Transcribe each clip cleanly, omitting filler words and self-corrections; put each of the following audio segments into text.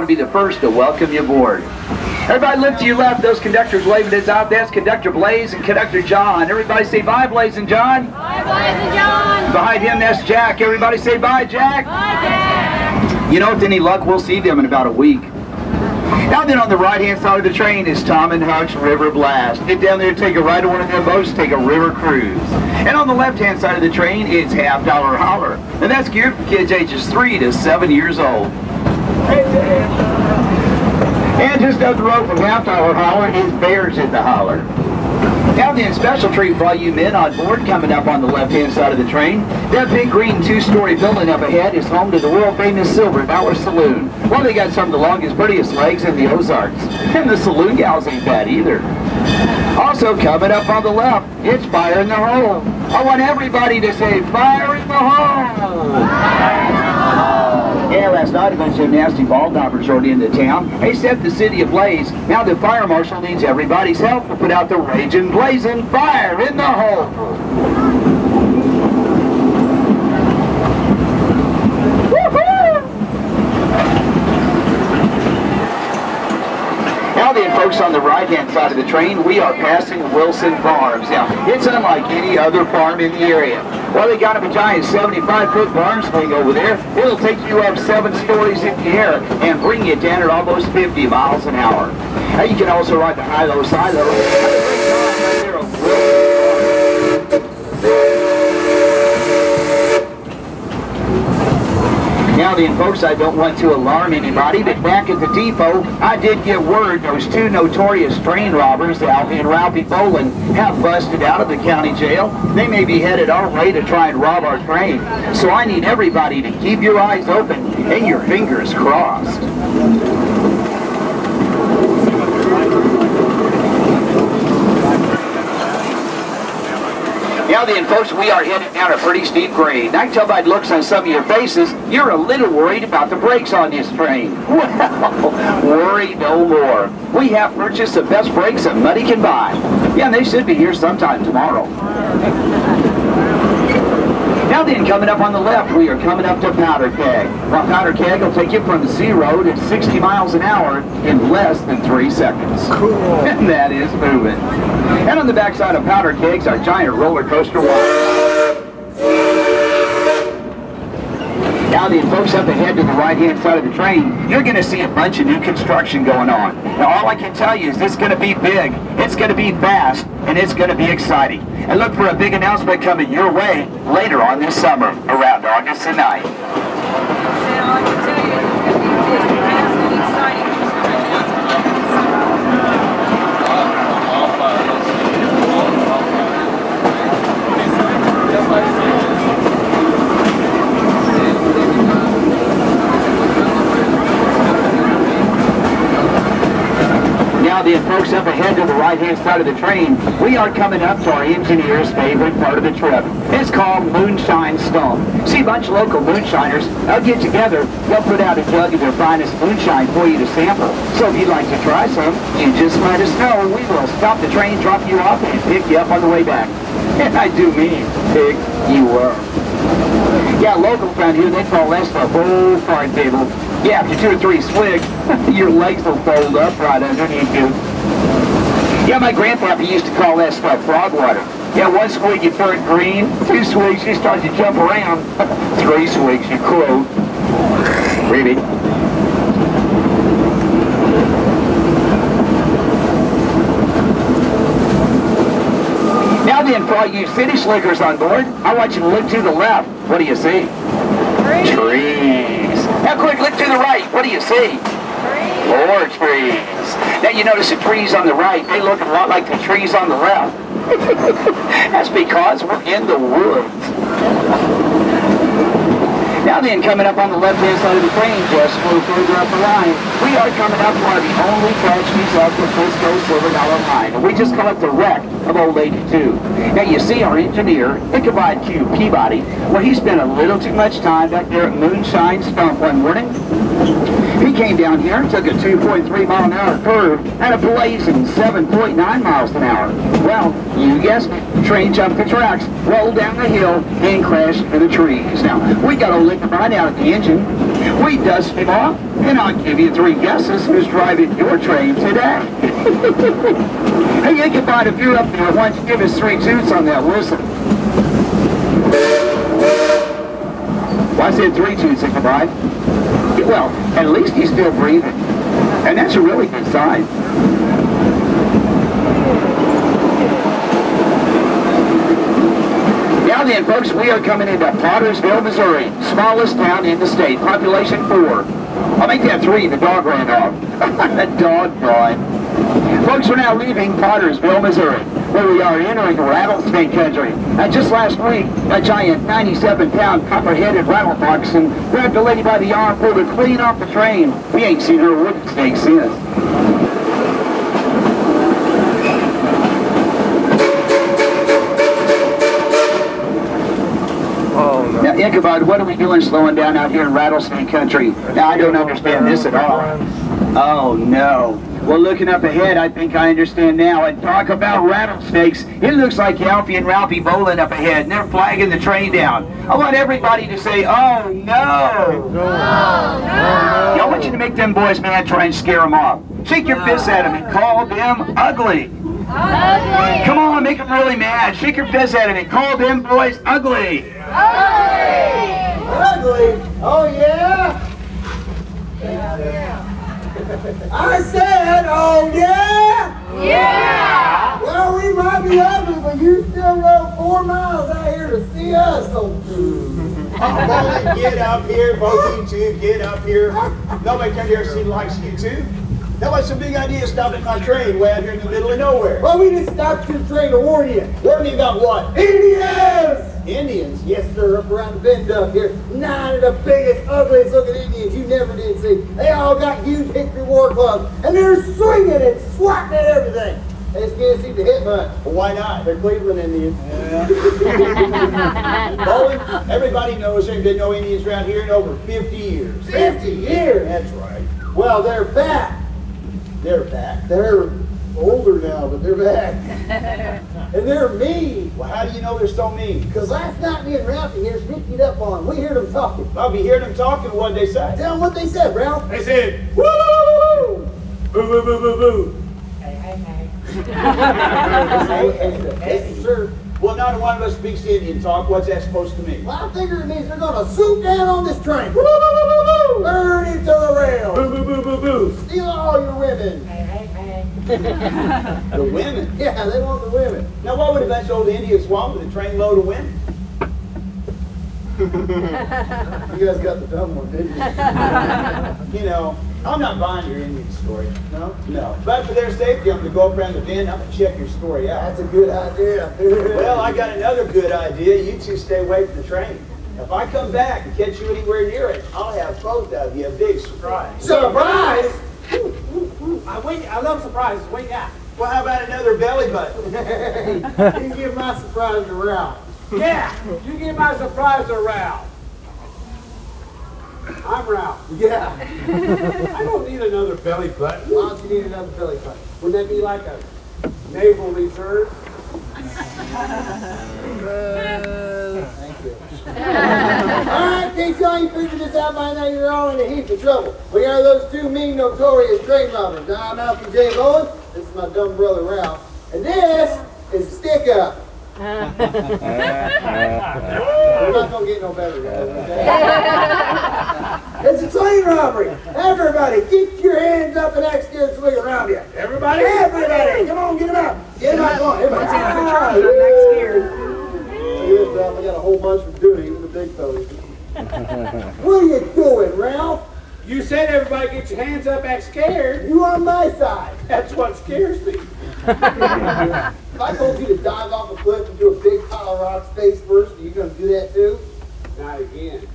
to be the first to welcome you aboard. Everybody look to your left. Those conductors waving us out. That's Conductor Blaze and Conductor John. Everybody say bye, Blaze and John. Bye, Blaze and John. Behind him, that's Jack. Everybody say bye, Jack. Bye, Jack. You know, with any luck, we'll see them in about a week. Now then, on the right-hand side of the train is Tom and Huck's River Blast. Get down there, take a ride on one of them boats, take a river cruise. And on the left-hand side of the train is Half Dollar Holler. And that's geared for kids ages 3 to 7 years old. And just up the road from Half Dollar Holler is Bears at the Holler. Now then, special treat for all you men on board coming up on the left-hand side of the train. That big green 2-story building up ahead is home to the world-famous Silver Dollar Saloon. Well, they got some of the longest, prettiest legs in the Ozarks. And the saloon gals ain't bad either. Also coming up on the left, it's Fire in the Hole. I want everybody to say, Fire in the Hole! Yeah, last night a bunch of nasty ball knockers rode into town. They set the city ablaze. Now the fire marshal needs everybody's help to put out the raging, blazing fire in the hole. Now then, folks, on the right-hand side of the train, we are passing Wilson Farms. Now, it's unlike any other farm in the area. Well, they got a giant 75-foot barn swing over there. It'll take you up 7 stories in the air and bring you down at almost 50 miles an hour. Now, you can also ride the high-low silo. Now then, folks, I don't want to alarm anybody, but back at the depot, I did get word those 2 notorious train robbers, Alfie and Ralphie Boland, have busted out of the county jail. They may be headed our way to try and rob our train. So I need everybody to keep your eyes open and your fingers crossed. Now then, folks, we are headed down a pretty steep grade. I can tell by the looks on some of your faces, you're a little worried about the brakes on this train. Well, worry no more. We have purchased the best brakes that money can buy. Yeah, and they should be here sometime tomorrow. Now then, coming up on the left, we are coming up to Powder Keg. Well, Powder Keg will take you from 0 to 60 miles an hour in less than 3 seconds. Cool. And that is moving. And on the backside of Powder Keg's our giant roller coaster wire. Now then, folks, up ahead to the right-hand side of the train, you're going to see a bunch of new construction going on. Now, all I can tell you is it's going to be big, it's going to be fast, and it's going to be exciting. And look for a big announcement coming your way later on this summer, around August the 9th. And all I can tell you is it's going to be big, fast, and exciting. Now then, folks, up ahead to the right-hand side of the train, we are coming up to our engineer's favorite part of the trip. It's called Moonshine Stomp. See, a bunch of local moonshiners, they'll get together, they'll put out a jug of their finest moonshine for you to sample. So if you'd like to try some, you just let us know. We will stop the train, drop you off, and pick you up on the way back. And I do mean pick you up. Yeah, locals around here, they call that stuff old fart table. Yeah, after 2 or 3 swigs, your legs will fold up right underneath you. Yeah, my grandpapa used to call that stuff frog water. Yeah, 1 swig you turn green, 2 swigs you start to jump around, 3 swigs you croak. Really? Now then, for all you city slickers on board, I want you to look to the left. What do you see? Trees. Now quick, look to the right. What do you see? Trees. More trees. Now you notice the trees on the right, they look a lot like the trees on the left. That's because we're in the woods. Now then, coming up on the left-hand side of the train, just a little further up the line, we are coming up to one of the only tragedies of the Frisco Silver Dollar Line. And we just call it the wreck of Old Lady 2. Now you see our engineer, Ichabod Q. Peabody, well, he spent a little too much time back there at Moonshine Stump one morning. He came down here and took a 2.3-mile-an-hour curve at a blazing 7.9 miles an hour. Well, you guessed it, the train jumped the tracks, rolled down the hill, and crashed into the trees. Now, we got old Ichabod out of the engine. We dust him off, and I'll give you 3 guesses who's driving your train today. Hey, Ichabod, if you're up there, why don't you give us 3 toots on that whistle? Well, I said 3 toots, Ichabod. Well, at least he's still breathing, and that's a really good sign. Now then, folks, we are coming into Pottersville, Missouri, smallest town in the state, population 4. I'll make that 3, the dog ran off. The dog gone. Folks, we're now leaving Pottersville, Missouri, where we are entering rattlesnake country. Just last week, a giant 97-pound copper-headed rattleboxen grabbed a lady by the arm, pulled her clean off the train. We ain't seen her wooden snake since. Now, Ichabod, what are we doing slowing down out here in rattlesnake country? Now, I don't understand this at all. Oh, no. Well, looking up ahead, I think I understand now. And talk about rattlesnakes. It looks like Alfie and Ralphie bowling up ahead, and they're flagging the train down. I want everybody to say, oh, no. Oh, no. I want you to make them boys mad, try and scare them off. Shake your fists at them and call them ugly. Ugly. Come on, make them really mad. Shake your fist at them and call them boys ugly. Ugly! Ugly? Oh, yeah? Yeah. I said, oh, yeah? Yeah! Well, we might be ugly, but you still rode 4 miles out here to see us, old dude. Oh, get up here, both of you two, get up here. Nobody come here and likes you two. That was a big idea stopping my train way out here in the middle of nowhere. Well, we just stopped your train to warn you. Warn me about what? Indians! Indians? Yes, sir, up around the bend up here. 9 of the biggest, ugliest looking Indians you never did see. They all got huge hickory war clubs, and they're swinging and swatting at everything. They just can't seem to hit much. Well, why not? They're Cleveland Indians. Yeah. Bowling, everybody knows there ain't been no Indians around here in over 50 years. 50 years? That's right. Well, they're back. They're back. They're older now, but they're back. And they're mean. Well, how do you know they're so mean? Because last night me and Ralphie here sneaked it up on them. We heard them talking. I'll be hearing them talking. What'd they say? Tell them what they said, Ralph. They said, woo! Boo, boo, boo, boo, boo. Hey, sir. Well, neither one of us speaks Indian talk. What's that supposed to mean? Well, I figure it means they're going to swoop down on this train. Woo, woo, woo, woo, woo. Burn into the rail. Boo, boo, boo, boo, boo. Steal all your women. The women? Yeah, they want the women. Now, what would a bunch of old Indians want with a trainload of women? You guys got the dumb one, didn't you? You know, I'm not buying your Indian story. No? No. But for their safety, I'm going to go up around the bend. I'm going to check your story out. That's a good idea. Well, I got another good idea. You two stay away from the train. If I come back and catch you anywhere near it, I'll have both of you a big surprise. Surprise! I love surprises. Wait, yeah. Well, how about another belly button? Hey, you give my surprise to Ralph. Yeah, you give my surprise to Ralph. I'm Ralph. Yeah. I don't need another belly button. Why don't you need another belly button? Wouldn't that be like a naval reserve? Thank you. Alright, in case y'all ain't figured this out by now, you're all in a heap of trouble. We are those 2 mean, notorious train robbers. I'm Alfie J. Bowen. This is my dumb brother Ralph. And this is Stick Up. We're not gonna get no better, guys, okay? It's a train robbery. Everybody, get your hands up and act scared swing around you. Everybody? Everybody! Come on, get them out. Get them out. Come on, everybody. I'm not scared. Look at this, Ralph. I got a whole bunch for duty, even the big fellas. What are you doing, Ralph? You said everybody get your hands up, act scared. You on my side. That's what scares me. If I told you to dive off a cliff and do a big pile of rocks face first, are you going to do that too? Not again.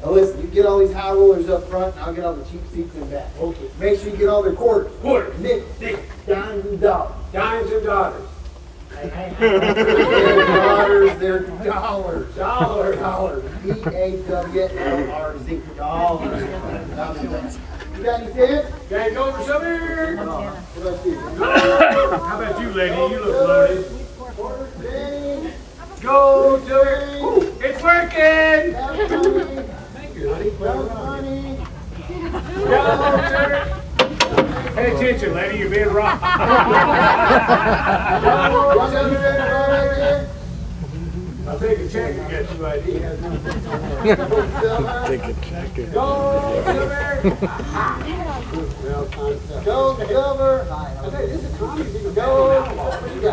Now listen, you get all these high rollers up front, and I'll get all the cheap seats in back. Okay. Make sure you get all their quarters. Quarters. Nickels, dimes, and dollars. Dimes and dollars. They're dollars, they're dollars. Dollars. D-A-W-L-R-Z. Dollars. You got any cents? Gang over some here. What about you? How about you, lady? You look loaded. Quarters, pennies. Go to it. Ooh, it's It's working! Thank you, honey. Well, honey. Go, sir. Pay attention, lady. You're being wrong. I'll take a check and get you ID. Take a check. Go, Silver. Go, Silver. Okay, this is Tommy. Go, Silver.